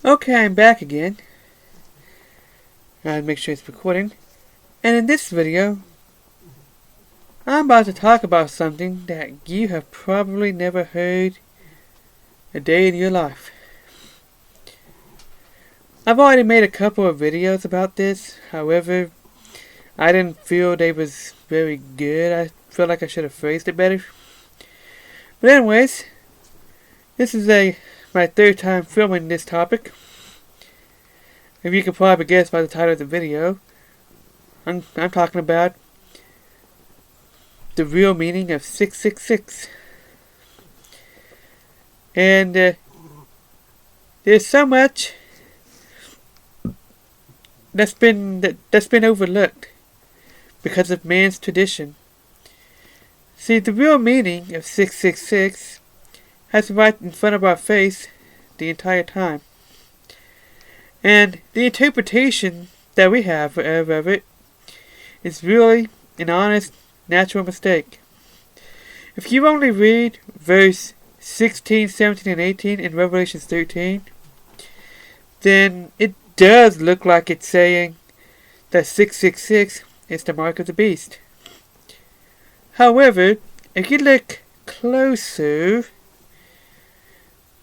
Okay, I'm back again. I'll make sure it's recording. And in this video, I'm about to talk about something that you have probably never heard a day in your life. I've already made a couple of videos about this. However, I didn't feel they was very good. I felt like I should have phrased it better. But anyways, this is my third time filming this topic. If you can probably guess by the title of the video, I'm talking about the real meaning of 666. And there's so much that's been overlooked because of man's tradition. See, the real meaning of 666 has been right in front of our face the entire time. And the interpretation that we have of it is really an honest, natural mistake. If you only read verse 16, 17, and 18 in Revelation 13, then it does look like it's saying that 666 is the mark of the beast. However, if you look closer,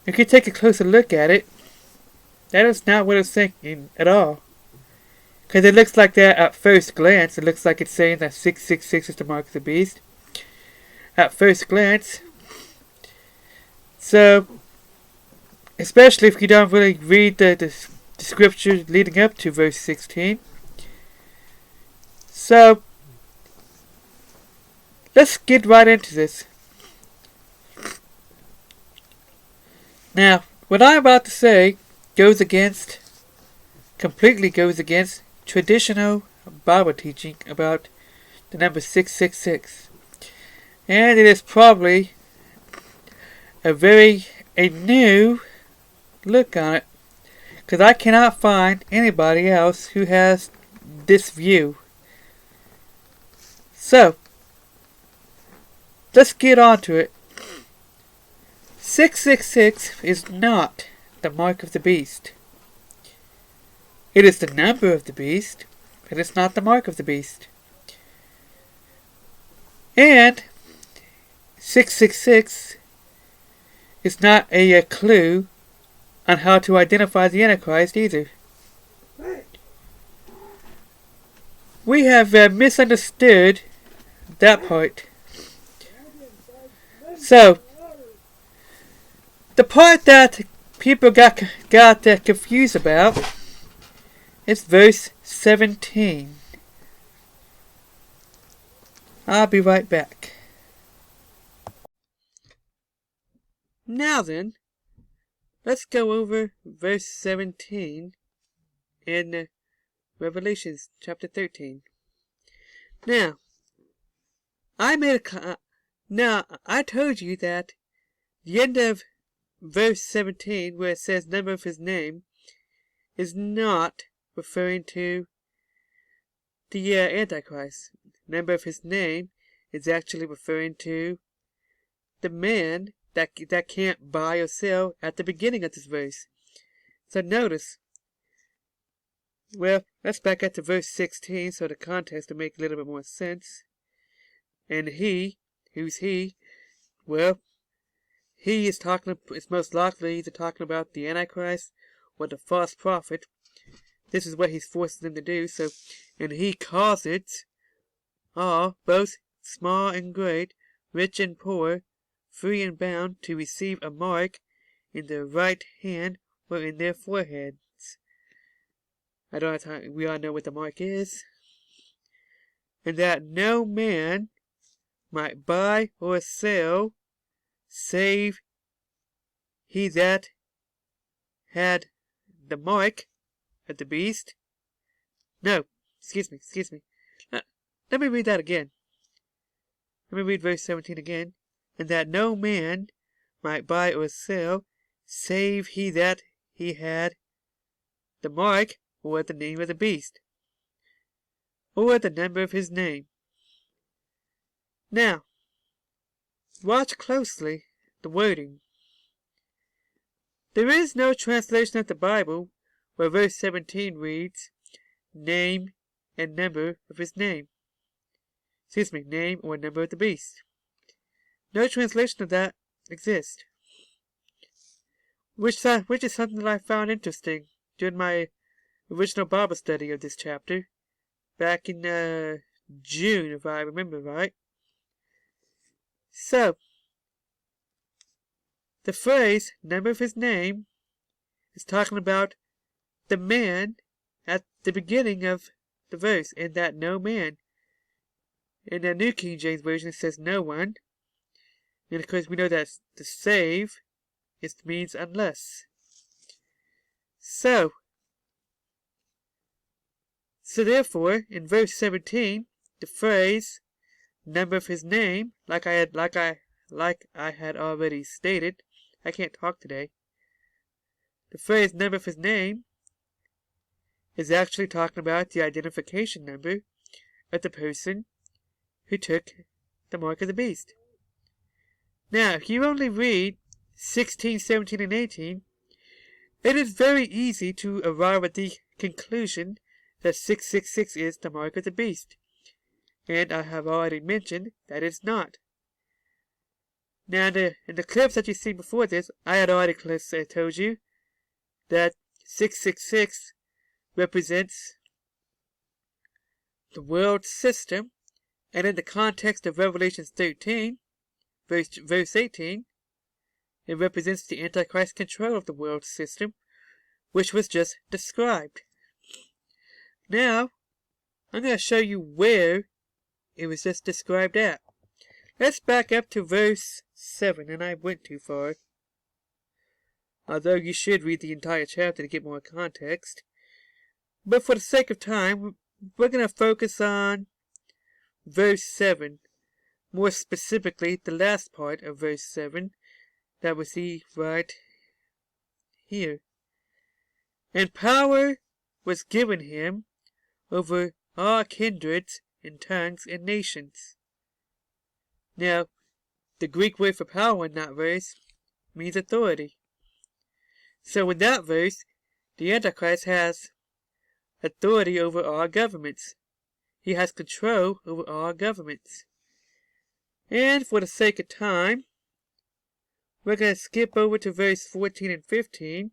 if you take a closer look at it, that is not what it's saying at all. Because it looks like that at first glance. It looks like it's saying that 666 is the mark of the beast. At first glance. So, especially if you don't really read the scripture leading up to verse 16. So, let's get right into this. Now, what I'm about to say completely goes against traditional Bible teaching about the number 666. And it is probably a new look on it, because I cannot find anybody else who has this view. So, let's get on to it. 666 is not the mark of the beast. It is the number of the beast, but it's not the mark of the beast. And 666 is not a clue on how to identify the Antichrist either. We have misunderstood that part. So, the part that people got confused about is verse 17. I'll be right back. Now then, let's go over verse 17 in Revelation chapter 13. Now, I told you that the end of verse 17, where it says number of his name, is not referring to the Antichrist. Number of his name is actually referring to the man that can't buy or sell at the beginning of this verse. So notice, well, let's back up to verse 16 so the context will make a little bit more sense. And he, who's he? Well, he is it's most likely either talking about the Antichrist or the false prophet. This is what he's forcing them to do. So, and he causeth all, both small and great, rich and poor, free and bound, to receive a mark in their right hand or in their foreheads. We all know what the mark is. And that no man might buy or sell, save he that had the mark of the beast. No, excuse me. Let me read that again. Let me read verse 17 again. And that no man might buy or sell, save he that he had the mark, or the name of the beast, or the number of his name. Now, watch closely the wording. There is no translation of the Bible where verse 17 reads, name and number of his name. Name or number of the beast. No translation of that exists. Which is something that I found interesting during my original Bible study of this chapter, back in June, if I remember right. So, the phrase, number of his name, is talking about the man at the beginning of the verse, and that no man. In the New King James Version it says no one. And of course we know that to save means unless. So therefore, in verse 17, the phrase number of his name, like I had already stated, I can't talk today. The phrase number of his name is actually talking about the identification number of the person who took the mark of the beast. Now, if you only read 16, 17, and 18, it is very easy to arrive at the conclusion that 666 is the mark of the beast. And I have already mentioned that it's not. Now, in the clips that you see before this, I had already told you that 666 represents the world system, and in the context of Revelation 13, verse 18, it represents the Antichrist control of the world system, which was just described. Now, I'm going to show you where it was just described at. Let's back up to verse 7, and I went too far. Although you should read the entire chapter to get more context. But for the sake of time, we're going to focus on verse 7. More specifically, the last part of verse 7. That we see right here. And power was given him over all kindreds and tongues and nations. Now, the Greek word for power in that verse means authority. So in that verse, the Antichrist has authority over all governments. He has control over all governments. And for the sake of time, we're going to skip over to verse 14 and 15.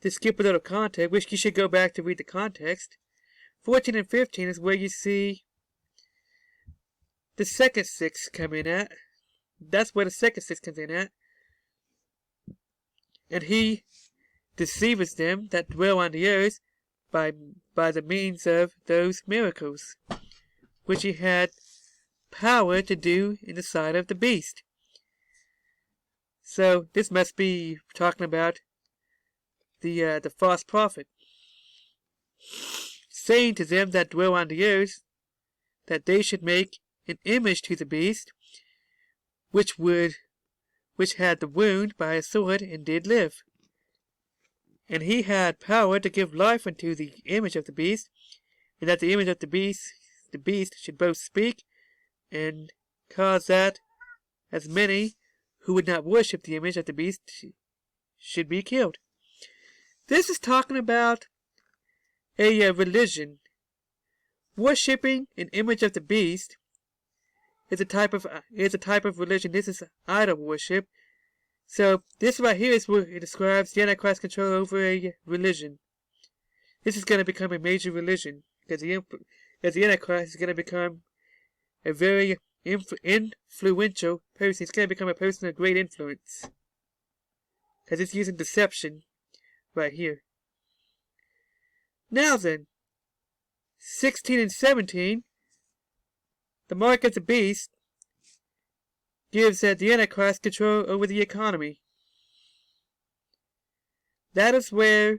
To skip a little context, which you should go back to read the context. 14 and 15 is where you see the second 6 come in at. That's where the second 6 comes in at. And he deceives them that dwell on the earth by the means of those miracles, which he had power to do in the sight of the beast. So this must be talking about the false prophet, saying to them that dwell on the earth that they should make an image to the beast, which had the wound by a sword and did live. And he had power to give life unto the image of the beast, and that the image of the beast should both speak and cause that as many who would not worship the image of the beast should be killed. This is talking about a religion. Worshipping an image of the beast is a type of religion. This is idol worship. So this right here is where it describes the Antichrist control over a religion. This is going to become a major religion because the Antichrist is going to become a very influential person. He's going to become a person of great influence because it's using deception right here. Now then, 16 and 17, the mark of the beast gives the Antichrist control over the economy. That is where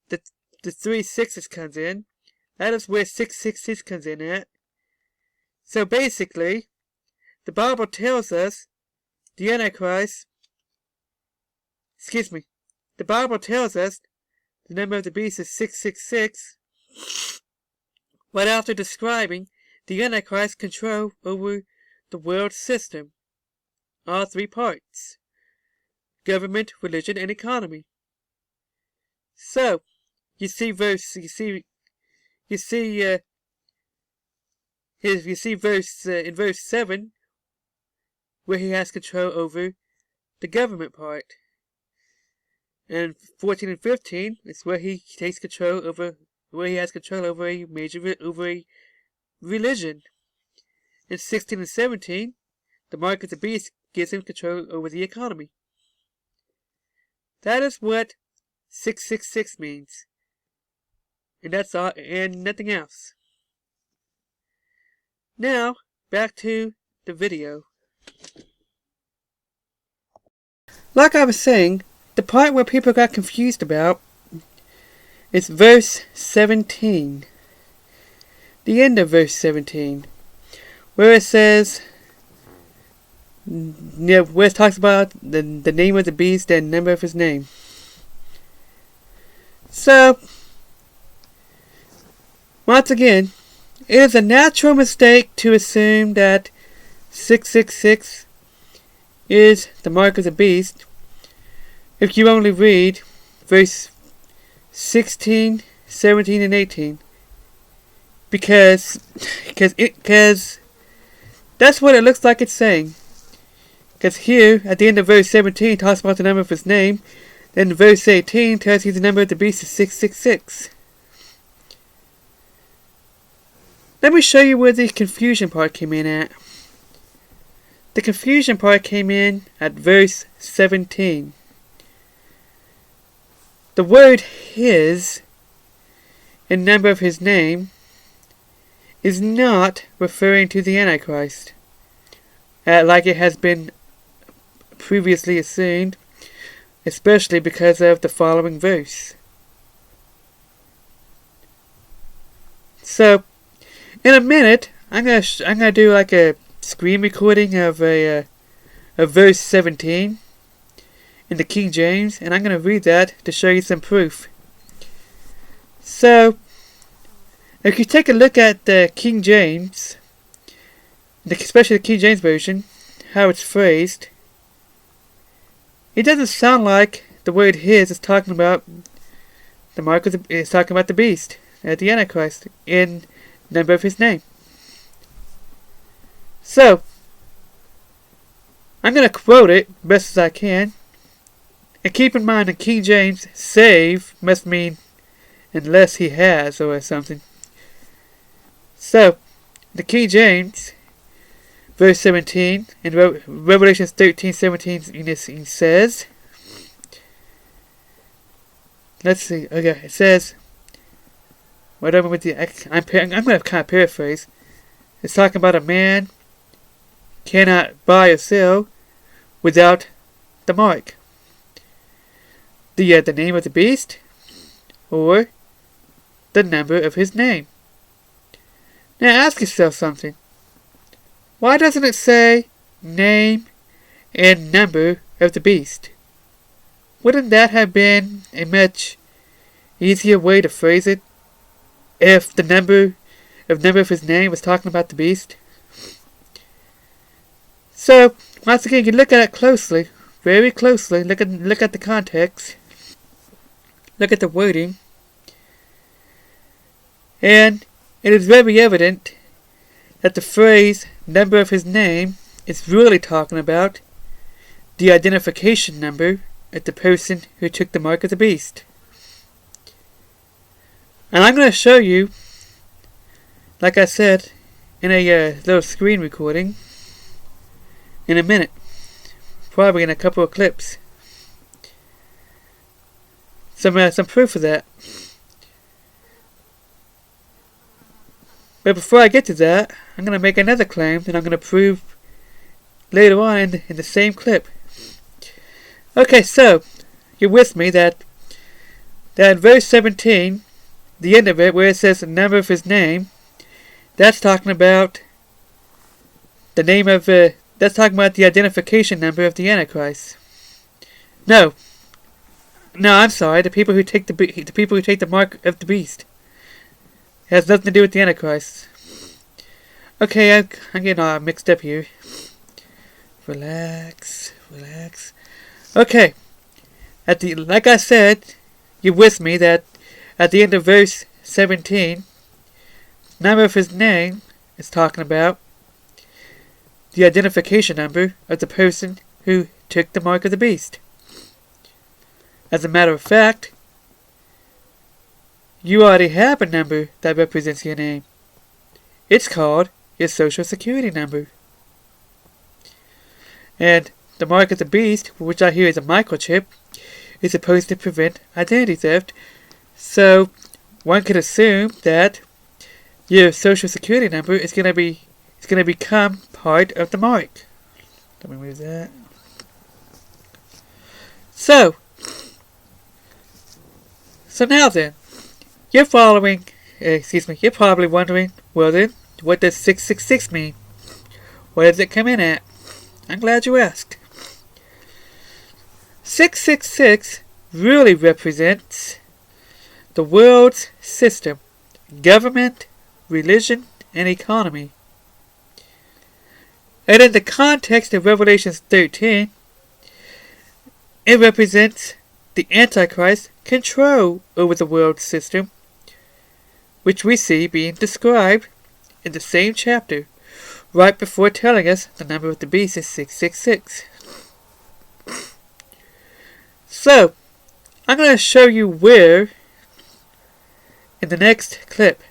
the 3 6s comes in. That is where 666 comes in at. So basically, the Bible tells us the Antichrist, the Bible tells us the number of the beast is 666, but after describing the Antichrist's control over the world system. all three parts: government, religion, and economy. So, you see verse, you see verse in verse 7 where he has control over the government part, and 14 and 15 is where he takes control over, where he has control over a religion. In 16 and 17, the mark of the beast gives him control over the economy. That is what 666 means, and that's all, and nothing else. Now, back to the video. Like I was saying, the part where people got confused about is verse 17. The end of verse 17. Where it says, where it talks about the name of the beast and number of his name. So, once again, it is a natural mistake to assume that 666 is the mark of the beast if you only read verse 16, 17, and 18. Because that's what it looks like it's saying. Because here, at the end of verse 17, it talks about the number of his name. Then verse 18 tells you the number of the beast is 666. Let me show you where the confusion part came in at. The confusion part came in at verse 17. The word his in number of his name is not referring to the Antichrist, like it has been previously assumed, especially because of the following verse. So, in a minute, I'm gonna do like a screen recording of verse 17 in the King James, and I'm gonna read that to show you some proof. So, if you take a look at the King James, especially the King James version, how it's phrased, it doesn't sound like the word his is talking about the mark of the, is talking about the beast, the Antichrist, in number of his name. So, I'm going to quote it best as I can. And keep in mind, in King James, save must mean unless he has or something. So, the King James, verse 17, in Revelation 13:17, says, let's see, okay, it says, whatever with the, I'm going to kind of paraphrase. It's talking about a man cannot buy or sell without the mark, the name of the beast, or the number of his name. Now ask yourself something. Why doesn't it say name and number of the beast? Wouldn't that have been a much easier way to phrase it if the number of his name was talking about the beast? So, once again, you look at it closely, very closely, look at the context, look at the wording, and it is very evident that the phrase number of his name is really talking about the identification number of the person who took the mark of the beast. And I'm going to show you, like I said, in a little screen recording in a minute, probably in a couple of clips, some proof of that. But before I get to that, I'm going to make another claim that I'm going to prove later on in the same clip. Okay, so, you're with me that verse 17, the end of it, where it says the number of his name, that's talking about the name of, that's talking about the identification number of the Antichrist. No, I'm sorry, the people who take the mark of the beast. It has nothing to do with the Antichrist. Okay, I'm getting all mixed up here. Relax. Okay. Like I said, you're with me that at the end of verse 17, number of his name is talking about the identification number of the person who took the mark of the beast. As a matter of fact, you already have a number that represents your name. It's called your social security number. And the mark of the beast, which I hear is a microchip, is supposed to prevent identity theft. So one could assume that your social security number is going to become part of the mark. Let me move that. So now then, you're probably wondering, well then, what does 666 mean? What does it come in at? I'm glad you asked. 666 really represents the world's system, government, religion, and economy. And in the context of Revelation 13, it represents the Antichrist's control over the world system, which we see being described in the same chapter, right before telling us the number of the beast is 666. So, I'm going to show you where in the next clip.